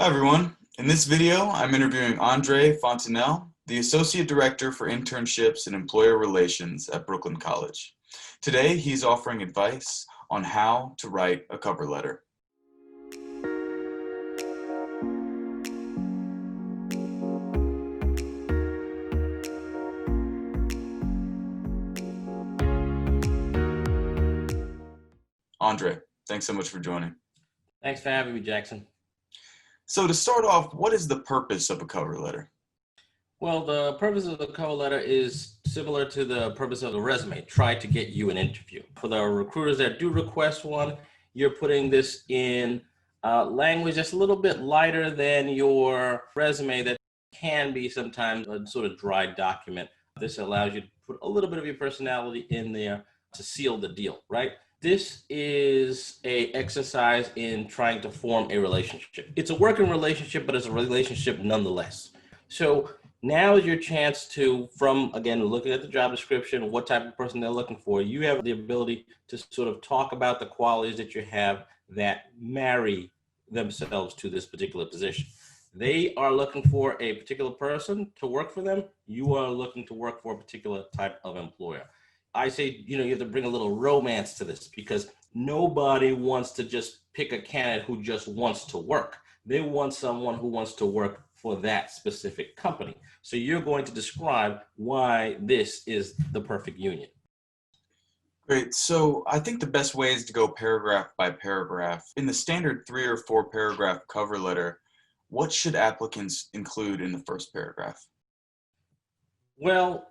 Hi everyone. In this video, I'm interviewing Andre Fontenelle, the Associate Director for Internships and Employer Relations at Brooklyn College. Today, he's offering advice on how to write a cover letter. Andre, thanks so much for joining. Thanks for having me, Jackson. So to start off, what is the purpose of a cover letter? Well, the purpose of the cover letter is similar to the purpose of the resume. Try to get you an interview. For the recruiters that do request one, you're putting this in language that's a little bit lighter than your resume that can be sometimes a sort of dry document. This allows you to put a little bit of your personality in there to seal the deal, right? This is an exercise in trying to form a relationship. It's a working relationship, but it's a relationship nonetheless. So now is your chance to, from, again, looking at the job description, what type of person they're looking for, you have the ability to sort of talk about the qualities that you have that marry themselves to this particular position. They are looking for a particular person to work for them. You are looking to work for a particular type of employer. I say, you have to bring a little romance to this because nobody wants to just pick a candidate who just wants to work. They want someone who wants to work for that specific company. So you're going to describe why this is the perfect union. Great. So I think the best way is to go paragraph by paragraph. In the standard 3 or 4 paragraph cover letter, what should applicants include in the first paragraph? Well,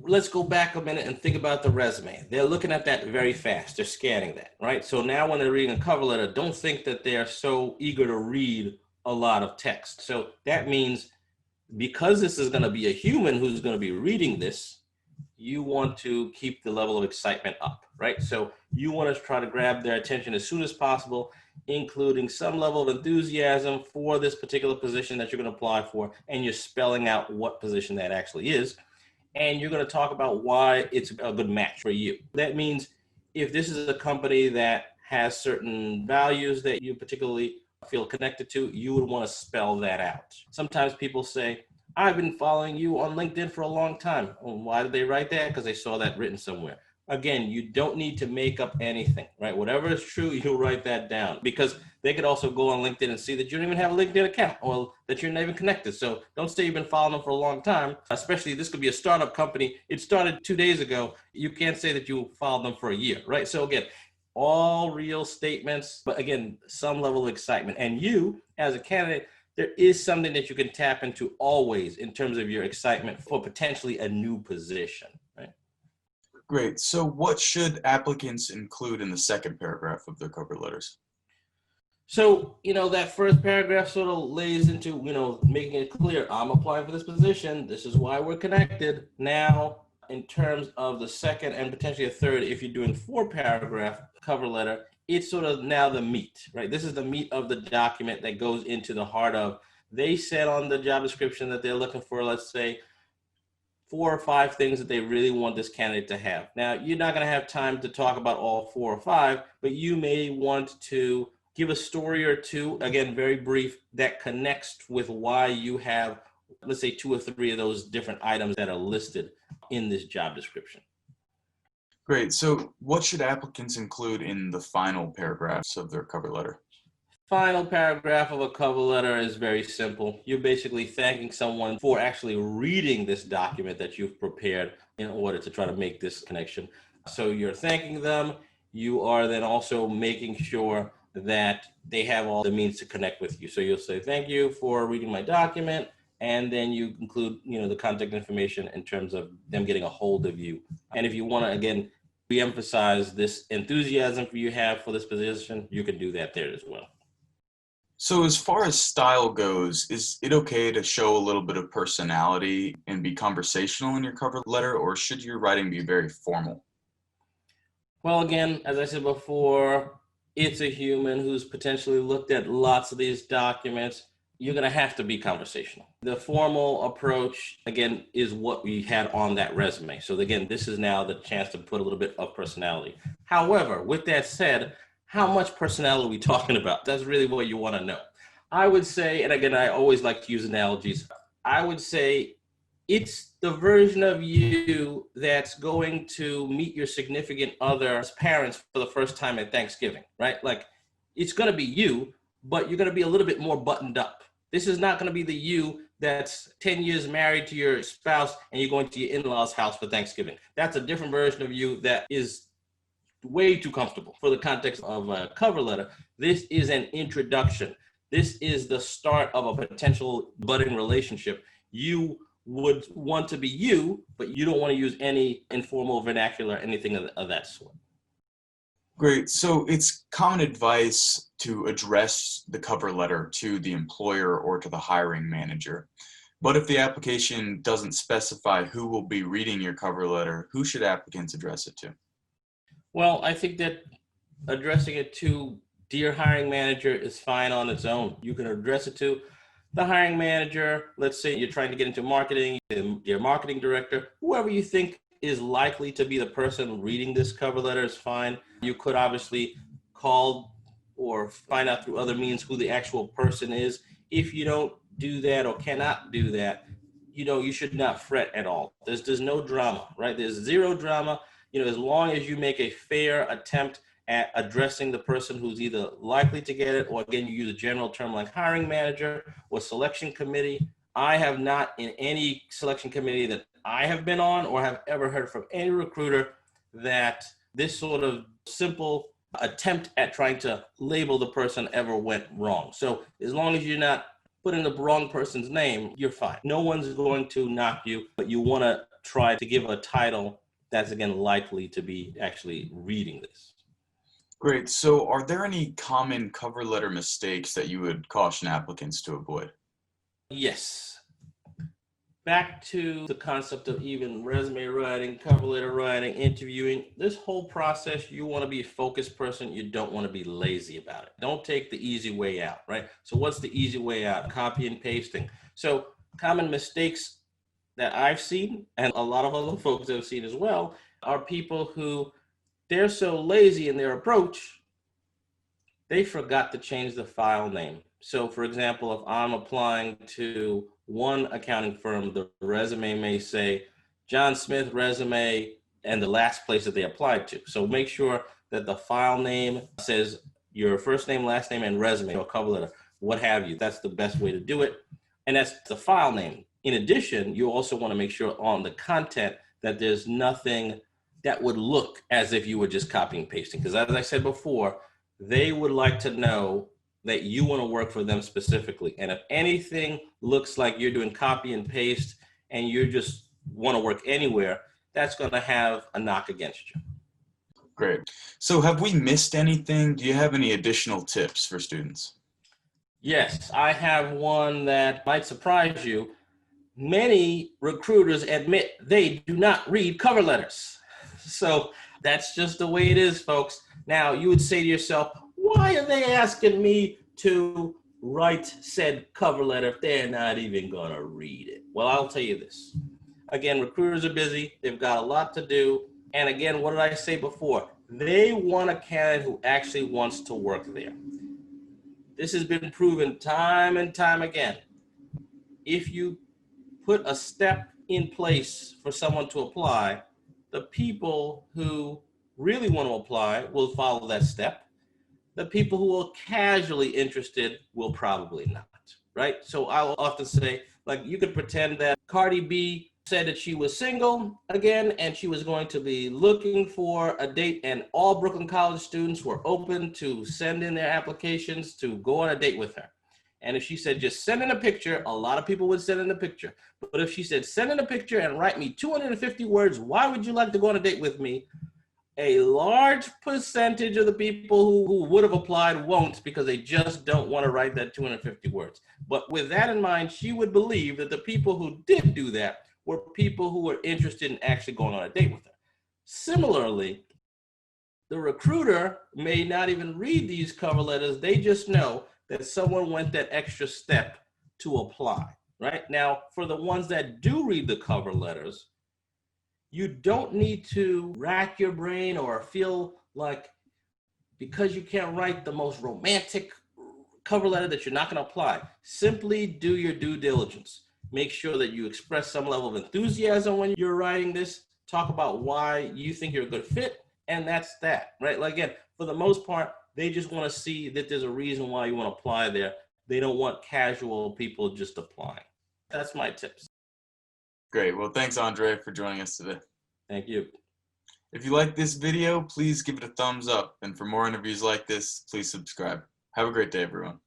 let's go back a minute and think about the resume. They're looking at that very fast. They're scanning that, right? So now when they're reading a cover letter, don't think that they're so eager to read a lot of text. So that means because this is going to be a human who's going to be reading this, you want to keep the level of excitement up, right? So you want to try to grab their attention as soon as possible, including some level of enthusiasm for this particular position that you're going to apply for, and you're spelling out what position that actually is. And you're going to talk about why it's a good match for you. That means if this is a company that has certain values that you particularly feel connected to, you would want to spell that out. Sometimes people say, I've been following you on LinkedIn for a long time. Well, why did they write that? Because they saw that written somewhere. Again, you don't need to make up anything, right? Whatever is true, you'll write that down because they could also go on LinkedIn and see that you don't even have a LinkedIn account or that you're not even connected. So don't say you've been following them for a long time, especially this could be a startup company. It started 2 days ago. You can't say that you followed them for a year, right? So again, all real statements, but again, some level of excitement. And you, as a candidate, there is something that you can tap into always in terms of your excitement for potentially a new position, right? Great. So what should applicants include in the second paragraph of their cover letters? So, that first paragraph sort of lays into, making it clear, I'm applying for this position. This is why we're connected. Now, in terms of the second and potentially a third, if you're doing 4-paragraph cover letter, it's sort of now the meat, right? This is the meat of the document that goes into the heart of, they said on the job description that they're looking for, let's say, 4 or 5 things that they really want this candidate to have. Now, you're not going to have time to talk about all 4 or 5, but you may want to give a story or two, again, very brief, that connects with why you have, let's say, 2 or 3 of those different items that are listed in this job description. Great. So what should applicants include in the final paragraphs of their cover letter? Final paragraph of a cover letter is very simple. You're basically thanking someone for actually reading this document that you've prepared in order to try to make this connection. So you're thanking them. You are then also making sure that they have all the means to connect with you. So you'll say, thank you for reading my document. And then you include, the contact information in terms of them getting a hold of you. And if you want to, again, re-emphasize this enthusiasm you have for this position, you can do that there as well. So as far as style goes, is it okay to show a little bit of personality and be conversational in your cover letter, or should your writing be very formal? Well, again, as I said before, it's a human who's potentially looked at lots of these documents. You're going to have to be conversational. The formal approach, again, is what we had on that resume. So again, this is now the chance to put a little bit of personality. However, with that said, how much personality are we talking about? That's really what you want to know. I would say, and again, I always like to use analogies. I would say it's the version of you that's going to meet your significant other's parents for the first time at Thanksgiving, right? Like it's going to be you, but you're going to be a little bit more buttoned up. This is not going to be the you that's 10 years married to your spouse and you're going to your in-laws' house for Thanksgiving. That's a different version of you that is way too comfortable for the context of a cover letter. This is an introduction. This is the start of a potential budding relationship. You would want to be you, but you don't want to use any informal vernacular, anything of that sort. Great. So it's common advice to address the cover letter to the employer or to the hiring manager. But if the application doesn't specify who will be reading your cover letter, who should applicants address it to? Well, I think that addressing it to dear hiring manager is fine on its own. You can address it to the hiring manager. Let's say you're trying to get into marketing, your marketing director, whoever you think is likely to be the person reading this cover letter is fine. You could obviously call or find out through other means who the actual person is. If you don't do that or cannot do that, you should not fret at all. There's no drama, right? There's zero drama. As long as you make a fair attempt at addressing the person who's either likely to get it, or again, you use a general term like hiring manager or selection committee. I have not in any selection committee that I have been on or have ever heard from any recruiter that this sort of simple attempt at trying to label the person ever went wrong. So as long as you're not putting the wrong person's name, you're fine. No one's going to knock you, but you want to try to give a title that's again likely to be actually reading this. Great. So are there any common cover letter mistakes that you would caution applicants to avoid? Yes. Back to the concept of even resume writing, cover letter writing, interviewing, this whole process, you want to be a focused person. You don't want to be lazy about it. Don't take the easy way out, right? So what's the easy way out? Copy and pasting. So common mistakes that I've seen, and a lot of other folks have seen as well, are people who they're so lazy in their approach, they forgot to change the file name. So for example, if I'm applying to one accounting firm, the resume may say John Smith resume and the last place that they applied to. So make sure that the file name says your first name, last name, and resume or cover letter, what have you. That's the best way to do it. And that's the file name. In addition, you also want to make sure on the content that there's nothing that would look as if you were just copying and pasting. Because as I said before, they would like to know that you want to work for them specifically. And if anything looks like you're doing copy and paste and you just want to work anywhere, that's going to have a knock against you. Great. So have we missed anything? Do you have any additional tips for students? Yes, I have one that might surprise you. Many recruiters admit they do not read cover letters. So that's just the way it is, folks. Now, you would say to yourself, why are they asking me to write said cover letter if they're not even going to read it? Well, I'll tell you this. Again, recruiters are busy. They've got a lot to do. And again, what did I say before? They want a candidate who actually wants to work there. This has been proven time and time again. If you put a step in place for someone to apply, the people who really want to apply will follow that step. The people who are casually interested will probably not, right? So I'll often say, like, you could pretend that Cardi B said that she was single again, and she was going to be looking for a date, and all Brooklyn College students were open to send in their applications to go on a date with her. And if she said, just send in a picture, a lot of people would send in a picture. But if she said, send in a picture and write me 250 words, why would you like to go on a date with me? A large percentage of the people who would have applied won't, because they just don't want to write that 250 words. But with that in mind, she would believe that the people who did do that were people who were interested in actually going on a date with her. Similarly, the recruiter may not even read these cover letters. They just know that someone went that extra step to apply, right? Now, for the ones that do read the cover letters, you don't need to rack your brain or feel like because you can't write the most romantic cover letter that you're not going to apply. Simply do your due diligence. Make sure that you express some level of enthusiasm when you're writing this. Talk about why you think you're a good fit, and that's that, right? Like, again, for the most part, they just want to see that there's a reason why you want to apply there. They don't want casual people just applying. That's my tips. Great. Well, thanks, Andre, for joining us today. Thank you. If you like this video, please give it a thumbs up. And for more interviews like this, please subscribe. Have a great day, everyone.